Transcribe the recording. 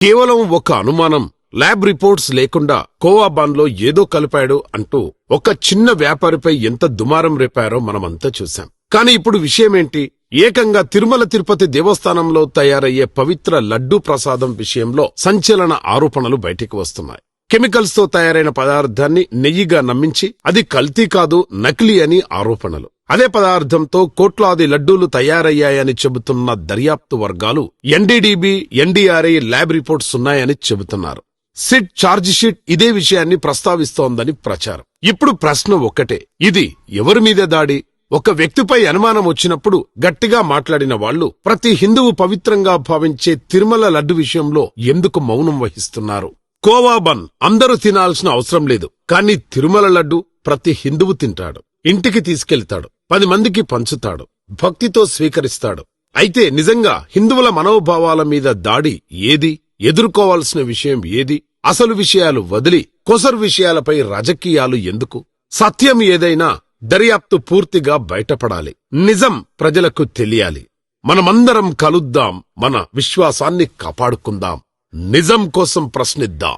కేవలం ఒక అనుమానం, ల్యాబ్ రిపోర్ట్స్ లేకుండా కోవాబాన్లో ఏదో కలిపాడు అంటూ ఒక చిన్న వ్యాపారిపై ఎంత దుమారం రేపారో మనమంతా చూశాం. కాని ఇప్పుడు విషయమేంటి? ఏకంగా తిరుమల తిరుపతి దేవస్థానంలో తయారయ్యే పవిత్ర లడ్డూ ప్రసాదం విషయంలో సంచలన ఆరోపణలు బయటికి వస్తున్నాయి. కెమికల్స్ తో తయారైన పదార్థాన్ని నెయ్యిగా నమ్మించి అది కల్తీ కాదు, నకిలీ అని ఆరోపణలు. అదే పదార్థంతో కోట్లాది లడ్డూలు తయారయ్యాయని చెబుతున్న దర్యాప్తు వర్గాలు ఎన్డీడీబీ, ఎన్డీఆర్ఐ ల్యాబ్ రిపోర్ట్స్ ఉన్నాయని చెబుతున్నారు. సిట్ ఛార్జిషీట్ ఇదే విషయాన్ని ప్రస్తావిస్తోందని ప్రచారం. ఇప్పుడు ప్రశ్న ఒక్కటే, ఇది ఎవరి మీద దాడి? ఒక వ్యక్తిపై అనుమానం వచ్చినప్పుడు గట్టిగా మాట్లాడిన వాళ్లు ప్రతి హిందువు పవిత్రంగా భావించే తిరుమల లడ్డు విషయంలో ఎందుకు మౌనం వహిస్తున్నారు? కోవాబన్ అందరూ తినాల్సిన అవసరం లేదు, కానీ తిరుమల లడ్డు ప్రతి హిందువు తింటాడు, ఇంటికి తీసుకెళ్తాడు, 10 మందికి పంచుతాడు, భక్తితో స్వీకరిస్తాడు. అయితే నిజంగా హిందువుల మనోభావాల మీద దాడి ఏది? ఎదుర్కోవాల్సిన విషయం ఏది? అసలు విషయాలు వదిలి కొసరు విషయాలపై రాజకీయాలు ఎందుకు? సత్యం ఏదైనా దర్యాప్తు పూర్తిగా బయటపడాలి, నిజం ప్రజలకు తెలియాలి. మనమందరం కలుద్దాం, మన విశ్వాసాన్ని కాపాడుకుందాం, నిజం కోసం ప్రశ్నిద్దాం.